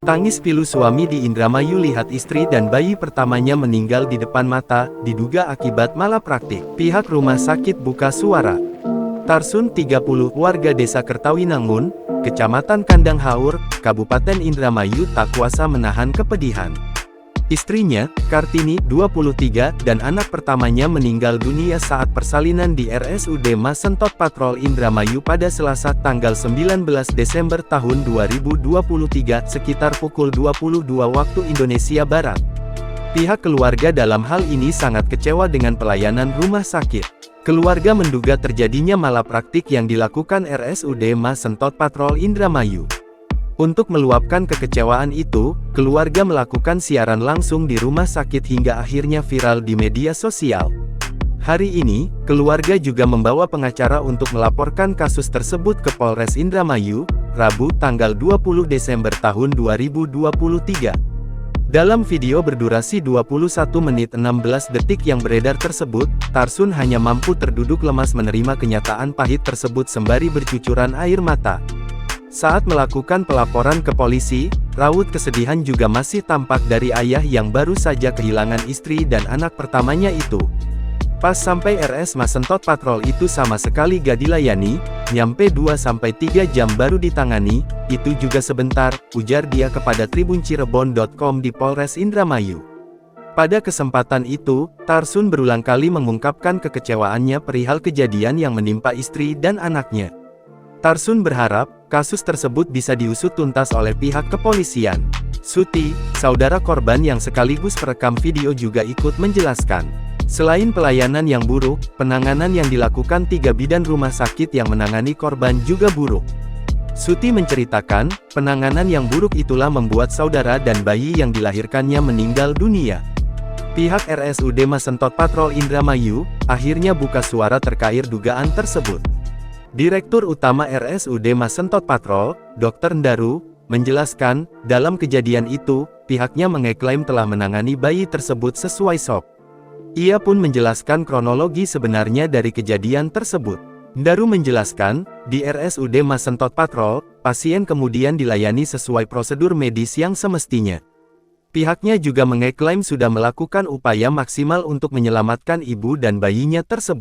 Tangis pilu suami di Indramayu lihat istri dan bayi pertamanya meninggal di depan mata, diduga akibat malapraktik. Pihak rumah sakit buka suara. Tarsun 30, warga desa Kertawinangun, Kecamatan Kandang Haur, Kabupaten Indramayu tak kuasa menahan kepedihan. Istrinya, Kartini, 23, dan anak pertamanya meninggal dunia saat persalinan di RSUD Masentot Patrol Indramayu pada Selasa tanggal 19 Desember tahun 2023 sekitar pukul 22 waktu Indonesia Barat. Pihak keluarga dalam hal ini sangat kecewa dengan pelayanan rumah sakit. Keluarga menduga terjadinya malapraktik yang dilakukan RSUD Masentot Patrol Indramayu. Untuk meluapkan kekecewaan itu, keluarga melakukan siaran langsung di rumah sakit hingga akhirnya viral di media sosial. Hari ini, keluarga juga membawa pengacara untuk melaporkan kasus tersebut ke Polres Indramayu, Rabu tanggal 20 Desember tahun 2023. Dalam video berdurasi 21 menit 16 detik yang beredar tersebut, Tarsun hanya mampu terduduk lemas menerima kenyataan pahit tersebut sembari bercucuran air mata. Saat melakukan pelaporan ke polisi, raut kesedihan juga masih tampak dari ayah yang baru saja kehilangan istri dan anak pertamanya itu. Pas sampai RS Masentot Patrol itu sama sekali gak dilayani, nyampe 2-3 jam baru ditangani, itu juga sebentar, ujar dia kepada tribuncirebon.com di Polres Indramayu. Pada kesempatan itu, Tarsun berulang kali mengungkapkan kekecewaannya perihal kejadian yang menimpa istri dan anaknya. Tarsun berharap, kasus tersebut bisa diusut tuntas oleh pihak kepolisian. Suti, saudara korban yang sekaligus perekam video juga ikut menjelaskan. Selain pelayanan yang buruk, penanganan yang dilakukan 3 bidan rumah sakit yang menangani korban juga buruk. Suti menceritakan, penanganan yang buruk itulah membuat saudara dan bayi yang dilahirkannya meninggal dunia. Pihak RSUD Masentot Patrol Indramayu, akhirnya buka suara terkait dugaan tersebut. Direktur Utama RSUD Masentot Patrol, Dr. Ndaru, menjelaskan, dalam kejadian itu, pihaknya mengeklaim telah menangani bayi tersebut sesuai SOP. Ia pun menjelaskan kronologi sebenarnya dari kejadian tersebut. Ndaru menjelaskan, di RSUD Masentot Patrol, pasien kemudian dilayani sesuai prosedur medis yang semestinya. Pihaknya juga mengeklaim sudah melakukan upaya maksimal untuk menyelamatkan ibu dan bayinya tersebut.